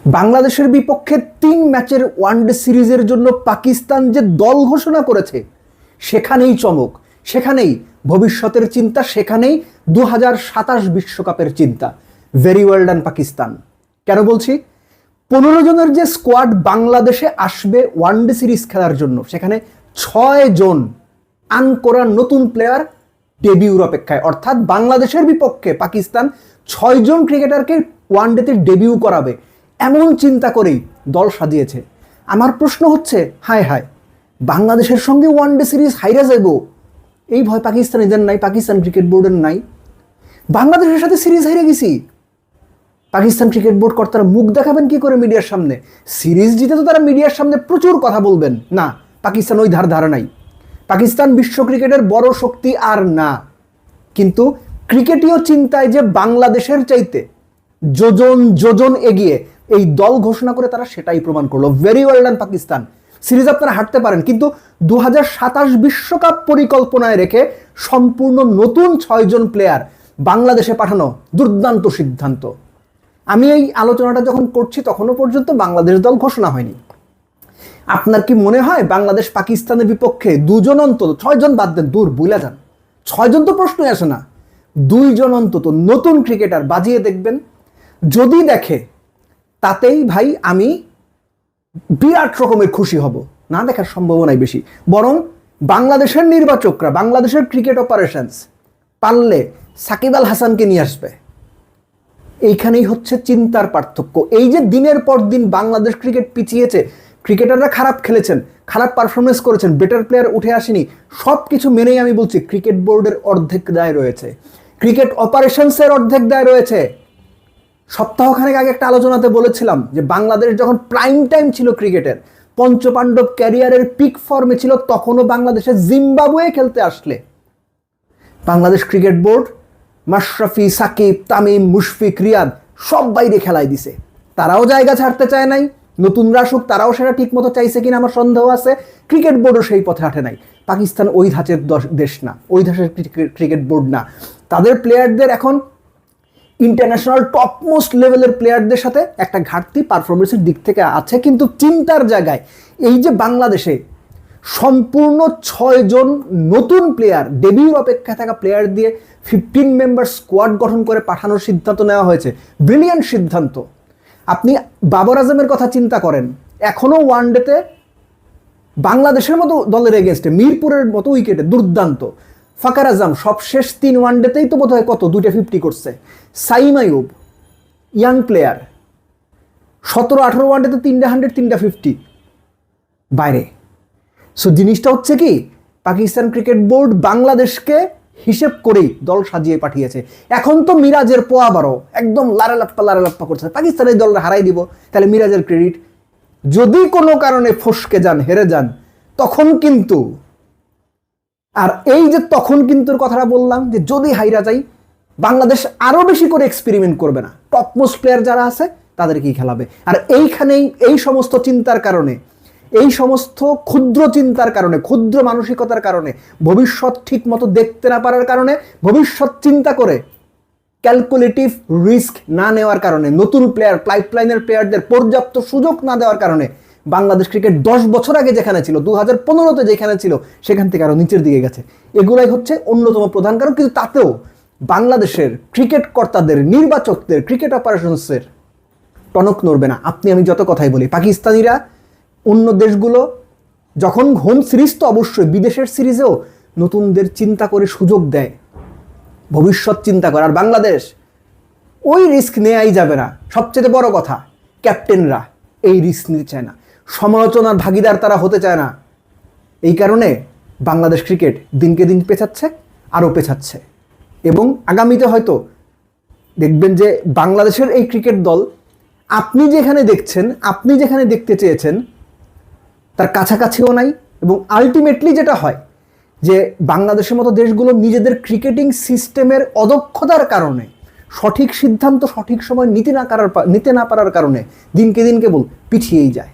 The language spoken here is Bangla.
বাংলাদেশের বিপক্ষে ৩ ম্যাচের ওয়ানডে সিরিজের জন্য পাকিস্তান যে দল ঘোষণা করেছে, সেখানেই চমক, সেখানেই ভবিষ্যতের চিন্তা, সেখানেই 2027 বিশ্বকাপের চিন্তা। Very well done Pakistan. কেন বলছি? 15 জনের যে স্কোয়াড বাংলাদেশে আসবে ওয়ানডে সিরিজ খেলার জন্য, সেখানে 6 জন আনকোরা নতুন প্লেয়ার ডেবিউর অপেক্ষায়। অর্থাৎ বাংলাদেশের বিপক্ষে পাকিস্তান 6 জন ক্রিকেটারকে ওয়ানডেতে ডেবিউ করাবে, এমন চিন্তা করেই দল সাজিয়েছে। আমার প্রশ্ন হচ্ছে, হায় হায়, বাংলাদেশের সঙ্গে ওয়ানডে সিরিজ হাইরা যাইব, এই ভয় পাকিস্তানিদের নাই, পাকিস্তান ক্রিকেট বোর্ডের নাই। বাংলাদেশের সাথে সিরিজ হাইরে গেছি, পাকিস্তান ক্রিকেট বোর্ড কর্তারা মুখ দেখাবেন কি করে মিডিয়ার সামনে? সিরিজ জিতে তো তারা মিডিয়ার সামনে প্রচুর কথা বলবেন না। পাকিস্তান ওই ধারা নাই। পাকিস্তান বিশ্ব ক্রিকেটের বড় শক্তি আর না, কিন্তু ক্রিকেটীয় চিন্তায় যে বাংলাদেশের চাইতে যোজন যোজন এগিয়ে এই দল ঘোষণা করে তারা সেটাই প্রমাণ করলো। Very well done Pakistan. Series আপনারা হারতে পারেন, কিন্তু 2027 বিশ্বকাপ পরিকল্পনায় রেখে সম্পূর্ণ নতুন 6 জন প্লেয়ার বাংলাদেশে পাঠানো দুর্দান্ত সিদ্ধান্ত। আমি এই আলোচনাটা যখন করছি তখনও পর্যন্ত বাংলাদেশ দল ঘোষণা হয়নি। আপনার কি মনে হয় বাংলাদেশ পাকিস্তানের বিপক্ষে 2 জন অন্তত, 6 জন বাদ দেন, দূর বুইলা যান, 6 জন তো প্রশ্নই আসে না, 2 জন অন্তত নতুন ক্রিকেটার বাজিয়ে দেখবেন? যদি দেখে তাতেই ভাই আমি বিরাট রকমের খুশি হব। না দেখার সম্ভাবনাই বেশি। বরং বাংলাদেশের নির্বাচকরা, বাংলাদেশের ক্রিকেট অপারেশনস পারলে সাকিব আল হাসানকে নিয়ে আসবে। এইখানেই হচ্ছে চিন্তার পার্থক্য। এই যে দিনের পর দিন বাংলাদেশ ক্রিকেট পিছিয়েছে, ক্রিকেটাররা খারাপ খেলেছেন, খারাপ পারফরমেন্স করেছেন, বেটার প্লেয়ার উঠে আসেনি, সব কিছু মেনেই আমি বলছি ক্রিকেট বোর্ডের অর্ধেক দায় রয়েছে, ক্রিকেট অপারেশনসের অর্ধেক দায় রয়েছে। সপ্তাহখানেক আগে একটা আলোচনাতে বলেছিলাম যে বাংলাদেশ যখন প্রাইম টাইম ছিল ক্রিকেটের, পঞ্চপাণ্ডব ক্যারিয়ারের পিক ফর্মে ছিল, তখনও বাংলাদেশে জিম্বাবুয়ে খেলতে আসলে বাংলাদেশ ক্রিকেট বোর্ড মাশরাফি, সাকিব, তামিম, মুশফিক, রিয়াদ সব বাইরে খেলায় দিছে। তারাও জায়গা ছাড়তে চায় নাই। নতুনরা আসুক, তারাও সেটা ঠিক মতো চাইছে কিনা আমার সন্দেহ আছে। ক্রিকেট বোর্ডও সেই পথে হাঁটে নাই। পাকিস্তান ওই ধাঁচের দেশ না, ওই ধাঁচের ক্রিকেট বোর্ড না। তাদের প্লেয়ারদের এখন ইন্টারন্যাশনাল টপ মোস্ট লেভেলের প্লেয়ারদের সাথে একটা ঘাটতি পারফরমেন্সের দিক থেকে আছে, কিন্তু চিন্তার জায়গায় এই যে বাংলাদেশে সম্পূর্ণ 6 জন নতুন প্লেয়ার, ডেবিউর অপেক্ষায় থাকা প্লেয়ার দিয়ে 15 মেম্বার স্কোয়াড গঠন করে পাঠানোর সিদ্ধান্ত নেওয়া হয়েছে। ব্রিলিয়ান্ট সিদ্ধান্ত। আপনি বাবর আজমের কথা চিন্তা করেন, এখনও ওয়ানডেতে বাংলাদেশের মতো দলের এগেনস্টে মিরপুরের মতো উইকেটে দুর্দান্ত। ফাকার আজম সবশেষ 3 ওয়ানডেতেই তো বোধহয় কত 2টা 50 করছে। সাইম আইয়ুব ইয়াং প্লেয়ার, 17-18 ওয়ানডেতে 3টা 100, 3টা 50 বাইরে। সো জিনিসটা হচ্ছে কি, পাকিস্তান ক্রিকেট বোর্ড বাংলাদেশকে হিসেব করেই দল সাজিয়ে পাঠিয়েছে। এখন তো মিরাজের পোয়া বারো একদম লারালাপ্পা করছে, পাকিস্তানের দলটা হারাই দিব, তাহলে মিরাজের ক্রেডিট। যদি কোনো কারণে ফসকে যান, হেরে যান, তখন কিন্তু, আর এই যে তখন কিন্তুর কথাটা বললাম, যে যদি হাইরা যাই বাংলাদেশ আরো বেশি করে এক্সপেরিমেন্ট করবে না, টপ মোস্ট প্লেয়ার যারা আছে তাদেরকেই খেলাবে। আর এইখানেই এই সমস্ত চিন্তার কারণে, এই সমস্ত ক্ষুদ্র চিন্তার কারণে, ক্ষুদ্র মানসিকতার কারণে, ভবিষ্যৎ ঠিক মতো দেখতে না পারার কারণে, ভবিষ্যৎ চিন্তা করে ক্যালকুলেটিভ রিস্ক না নেওয়ার কারণে, নতুন প্লেয়ার, পাইপলাইনের প্লেয়ারদের পর্যাপ্ত সুযোগ না দেওয়ার কারণে বাংলাদেশ ক্রিকেট 10 বছর আগে যেখানে ছিল, 2015-তে যেখানে ছিল, সেখান থেকে আরো নিচের দিকে গেছে। এগুলাই হচ্ছে অন্যতম প্রধান কারণ। কিন্তু তাতেও বাংলাদেশের ক্রিকেট কর্তাদের, নির্বাচকদের, ক্রিকেট অপারেশনসের টনক নড়বে না। আপনি আমি যত কথাই বলি, পাকিস্তানিরা অন্য দেশগুলো যখন হোম সিরিজ, তো অবশ্যই বিদেশের সিরিজেও নতুনদের চিন্তা করে সুযোগ দেয়, ভবিষ্যৎ চিন্তা করে। আর বাংলাদেশ ওই রিস্ক নেওয়াই যাবে না। সবচেয়ে বড় কথা, ক্যাপ্টেনরা এই রিস্ক নিতে চায় না, সমালোচনার ভাগিদার তারা হতে চায় না। এই কারণে বাংলাদেশ ক্রিকেট দিনকে দিন পেছাচ্ছে, আরও পেছাচ্ছে। এবং আগামীতে হয়তো দেখবেন যে বাংলাদেশের এই ক্রিকেট দল আপনি যেখানে দেখছেন, আপনি যেখানে দেখতে চেয়েছেন তার কাছাকাছিও নাই। এবং আলটিমেটলি যেটা হয় যে বাংলাদেশের মতো দেশগুলো নিজেদের ক্রিকেটিং সিস্টেমের অদক্ষতার কারণে, সঠিক সিদ্ধান্ত সঠিক সময় নিতে না পারার কারণে দিনকে দিন কেবল পিছিয়েই যায়।